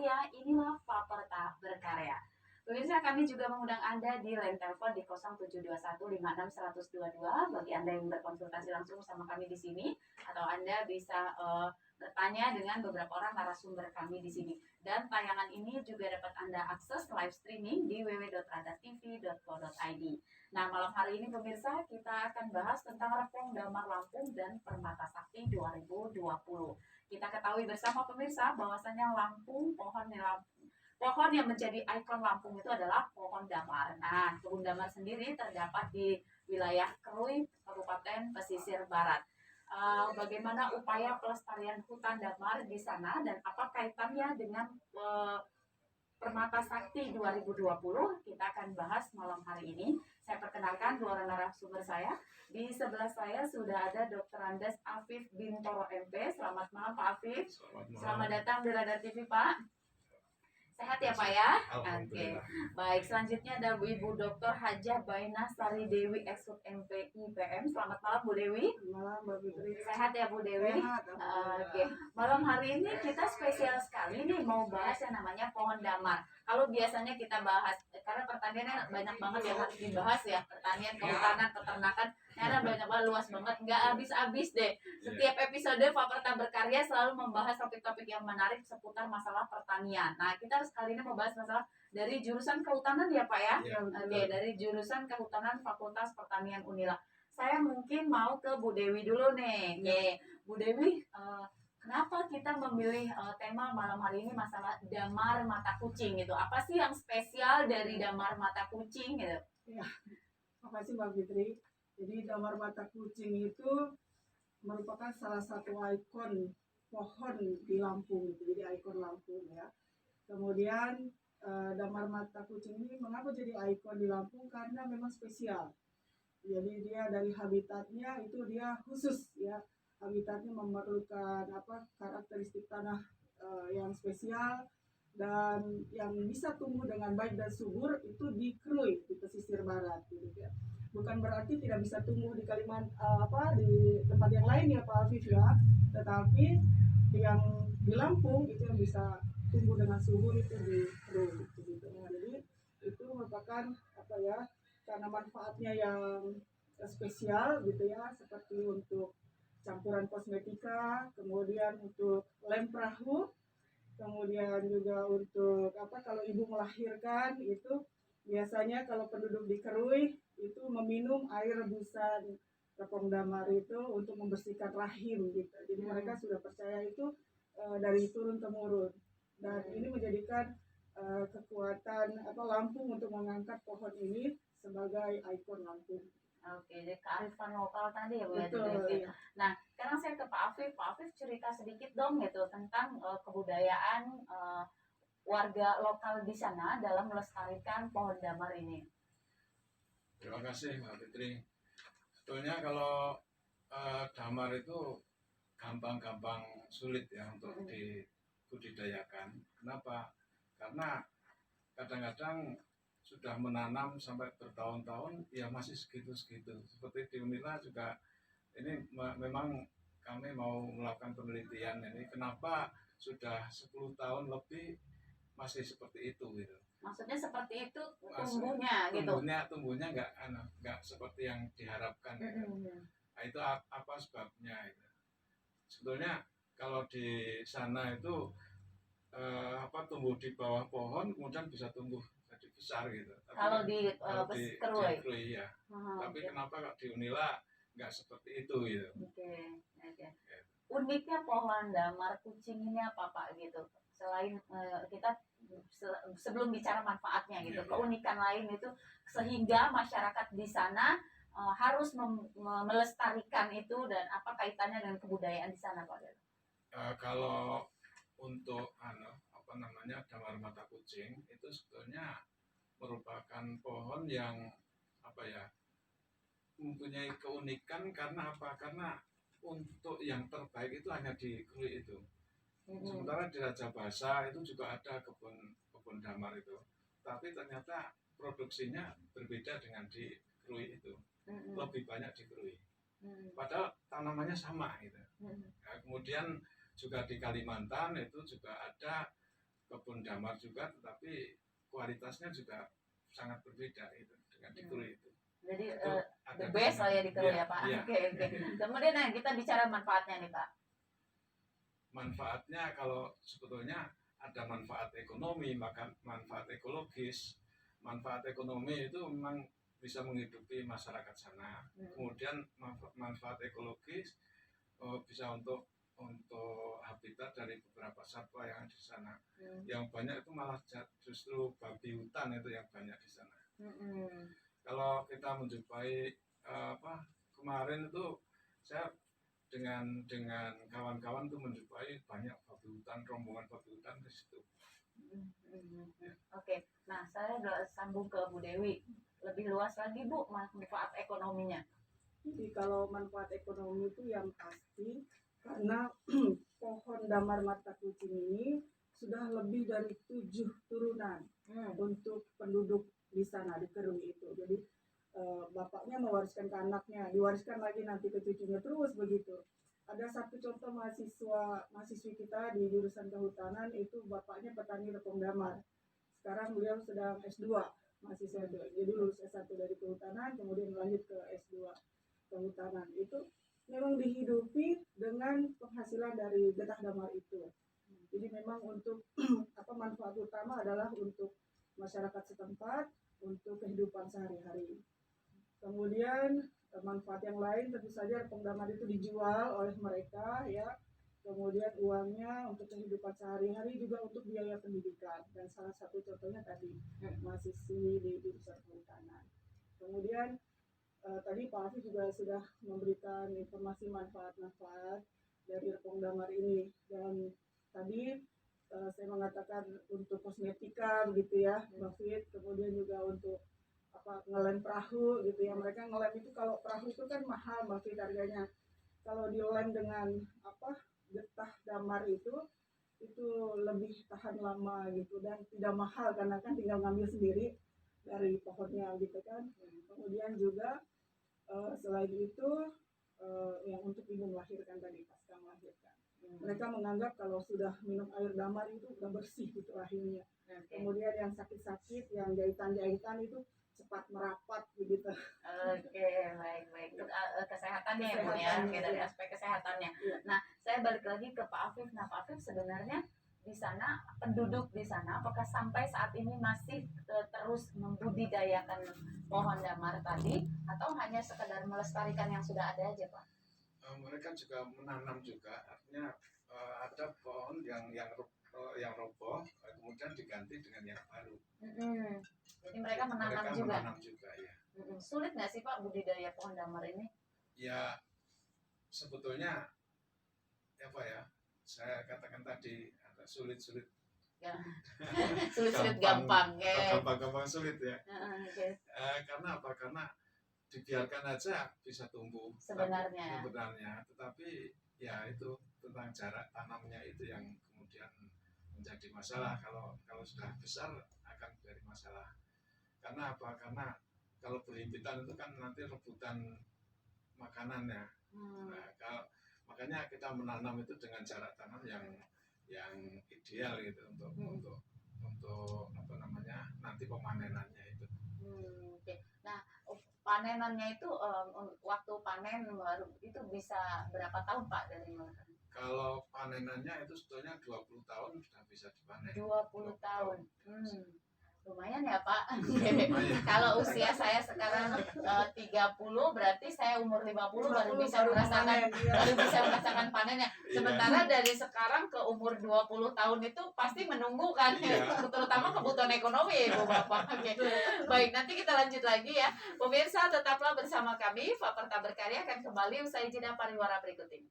berkarya, inilah Faperta Berkarya. Pemirsa, kami juga mengundang Anda di line telepon di 0721561022 bagi Anda yang berkonsultasi langsung sama kami di sini, atau Anda bisa bertanya dengan beberapa orang narasumber kami di sini. Dan tayangan ini juga dapat Anda akses live streaming di www.radatv.co.id. Nah, malam hari ini pemirsa, kita akan bahas tentang Repong Damar Lampung dan Permata Sakti 2020. Kita ketahui bersama pemirsa bahwasanya Lampung, pohon yang menjadi ikon Lampung itu adalah pohon damar. Nah, kebun damar sendiri terdapat di wilayah Krui, Kabupaten Pesisir Barat. Bagaimana upaya pelestarian hutan damar di sana dan apa kaitannya dengan Permata Sakti 2020, kita akan bahas malam hari ini. Saya perkenalkan dua orang narasumber saya. Di sebelah saya sudah ada Dr. Andes Afif Bintoro MP. Selamat malam Pak Afif. Selamat datang di Radar TV Pak. Sehat ya Pak ya? Oke. Baik, selanjutnya ada Ibu Dr. Hajah Bainah Sari Dewi Eksut MP IPM. Selamat malam Bu Dewi. Malam Mbak Fitri. Sehat ya Bu Dewi? Sehat. Oke. Malam hari ini kita spesial sekali nih mau bahas yang namanya pohon damar. Kalau biasanya kita bahas, karena pertanian banyak banget yang harus dibahas ya, pertanian, kehutanan, peternakan, karena banyak banget, luas banget, nggak habis-habis deh. Setiap episode Faperta Berkarya selalu membahas topik-topik yang menarik seputar masalah pertanian. Nah, kita kali ini membahas masalah dari jurusan kehutanan ya Pak ya? Oke, dari jurusan kehutanan Fakultas Pertanian Unila. Saya mungkin mau ke Bu Dewi dulu nih. Bu Dewi, kenapa kita memilih tema malam hari ini masalah damar mata kucing gitu? Apa sih yang spesial dari damar mata kucing gitu? Ya, makasih Mbak Fitri. Jadi damar mata kucing itu merupakan salah satu ikon pohon di Lampung. Jadi ikon Lampung ya. Kemudian damar mata kucing ini mengapa jadi ikon di Lampung? Karena memang spesial. Jadi dia dari habitatnya itu dia khusus ya. Habitatnya memerlukan karakteristik tanah yang spesial dan yang bisa tumbuh dengan baik dan subur itu di Krui di pesisir barat gitu ya. Bukan berarti tidak bisa tumbuh di di tempat yang lain ya Pak Afif ya, tetapi yang di Lampung itu yang bisa tumbuh dengan subur itu di Krui gitu. Nah, jadi itu merupakan karena manfaatnya yang spesial gitu ya, seperti untuk campuran kosmetika, kemudian untuk lem perahu, kemudian juga untuk kalau ibu melahirkan itu biasanya kalau penduduk di Kerui itu meminum air rebusan repong damar itu untuk membersihkan rahim gitu. Jadi mereka sudah percaya itu dari turun temurun dan ini menjadikan kekuatan Lampung untuk mengangkat pohon ini sebagai ikon Lampung. Oke, jadi kearifan lokal tadi ya Bu. Betul, iya. Nah, sekarang saya ke Pak Afif. Pak Afif cerita sedikit dong gitu tentang kebudayaan warga lokal di sana dalam melestarikan pohon damar ini. Terima kasih Mbak Fitri. Sebetulnya kalau damar itu gampang-gampang sulit ya untuk dibudidayakan. Kenapa? Karena kadang-kadang sudah menanam sampai bertahun-tahun ya masih segitu-segitu. Seperti di Unila juga ini memang kami mau melakukan penelitian ini kenapa sudah 10 tahun lebih masih seperti itu gitu. Maksudnya seperti itu tumbuhnya gitu. Tumbuhnya nggak seperti yang diharapkan. Gitu. Nah, itu apa sebabnya gitu. Sebetulnya kalau di sana itu tumbuh di bawah pohon kemudian bisa tumbuh jadi besar gitu. Tapi kalau di Krui ya. Tapi kenapa kok di Unila nggak seperti itu gitu? Oke. Uniknya pohon damar kucing ini apa Pak gitu? Selain kita sebelum bicara manfaatnya gitu, keunikan lain itu sehingga masyarakat di sana harus melestarikan itu dan apa kaitannya dengan kebudayaan di sana Pak? Kalau untuk damar mata kucing itu sebetulnya merupakan pohon yang mempunyai keunikan karena apa? Karena untuk yang terbaik itu hanya di Krui itu. Sementara di Raja Basa itu juga ada kebun damar itu, tapi ternyata produksinya berbeda dengan di Krui itu, lebih banyak di Krui. Padahal tanamannya sama gitu. Nah, kemudian juga di Kalimantan itu juga ada kebun damar juga, tetapi kualitasnya juga sangat berbeda itu dengan di Krui itu. Jadi Itu the ada best lah ya di Krui Iya, ya Pak. iya. Oke. Kemudian kita bicara manfaatnya nih Pak. Manfaatnya kalau sebetulnya ada manfaat ekonomi, maka manfaat ekologis. Manfaat ekonomi itu memang bisa menghidupi masyarakat sana. Kemudian manfaat ekologis bisa untuk habitat dari beberapa satwa yang ada di sana. Yang banyak itu malah justru babi hutan itu yang banyak di sana. Kalau kita menjumpai kemarin itu saya dengan kawan-kawan tuh menjumpai banyak babi hutan, rombongan babi hutan di situ. Oke, nah saya sambung ke Bu Dewi. Lebih luas lagi Bu, manfaat ekonominya. Jadi kalau manfaat ekonomi itu yang pasti karena pohon damar mata kucing ini sudah lebih dari 7 turunan untuk penduduk di sana di Krui itu. Jadi bapaknya mewariskan ke anaknya, diwariskan lagi nanti ke cucunya terus begitu. Ada satu contoh mahasiswi kita di jurusan kehutanan itu bapaknya petani repong damar. Sekarang beliau sedang S2 mahasiswa itu. Jadi lulus S1 dari kehutanan kemudian lanjut ke S2 kehutanan. Itu memang dihidupi dengan penghasilan dari getah damar itu. Jadi memang untuk manfaat utama adalah untuk masyarakat setempat, untuk kehidupan sehari-hari. Kemudian manfaat yang lain tentu saja repong damar itu dijual oleh mereka ya. Kemudian uangnya untuk kehidupan sehari-hari juga untuk biaya pendidikan, dan salah satu contohnya tadi mahasiswi di jurusan kehutanan. Kemudian tadi Pak Afif juga sudah memberikan informasi manfaat-manfaat dari repong damar ini, dan tadi saya mengatakan untuk kosmetika begitu ya Mbak Fit, kemudian juga untuk ngelem perahu gitu ya. Mereka ngelem itu, kalau perahu itu kan mahal Mbak Fit harganya. Kalau dilem dengan getah damar itu lebih tahan lama gitu, dan tidak mahal karena kan tinggal ngambil sendiri dari pohonnya gitu kan. Kemudian juga selain itu yang untuk ibu melahirkan tadi, pasca melahirkan, mereka menganggap kalau sudah minum air damar itu udah bersih gitu rahimnya. Kemudian yang sakit-sakit, yang jahitan-jahitan itu cepat merapat begitu. Oke, baik. Untuk kesehatannya ya Bu ya, dari aspek kesehatannya. Nah, saya balik lagi ke Pak Afif. Nah, Pak Afif sebenarnya di sana, penduduk di sana apakah sampai saat ini masih terus membudidayakan pohon damar tadi, atau hanya sekedar melestarikan yang sudah ada aja Pak? Mereka juga menanam juga, artinya ada pohon yang roboh kemudian diganti dengan yang baru. Jadi mereka menanam juga. Menanam juga ya. Sulit nggak sih Pak budidaya pohon damar ini? Ya sebetulnya saya katakan tadi ada sulit-sulit. Ya. Sulit-sulit gampang ya. Gampang sulit ya. Okay. Karena apa? Karena dibiarkan aja bisa tumbuh sebenarnya, tetapi ya itu tentang jarak tanamnya itu yang kemudian menjadi masalah. Kalau sudah besar akan menjadi masalah. Karena apa? Karena kalau berhimpitan itu kan nanti rebutan makanannya. Nah, makanya kita menanam itu dengan jarak tanam yang ideal gitu untuk nanti pemanenannya itu. Okay. Nah, panenannya itu waktu panen baru itu bisa berapa tahun Pak dari mereka? Kalau panenannya itu sebetulnya 20 tahun sudah bisa dipanen. 20 tahun. Lumayan ya Pak. Kalau usia saya sekarang 30, berarti saya umur 50 baru bisa merasakan panennya. Sementara dari sekarang ke umur 20 tahun itu pasti menunggu kan, terutama kebutuhan ekonomi ya Ibu Bapak. Okay. Baik, nanti kita lanjut lagi ya. Pemirsa tetaplah bersama kami. Faperta Berkarya akan kembali usai jeda pariwara berikut ini.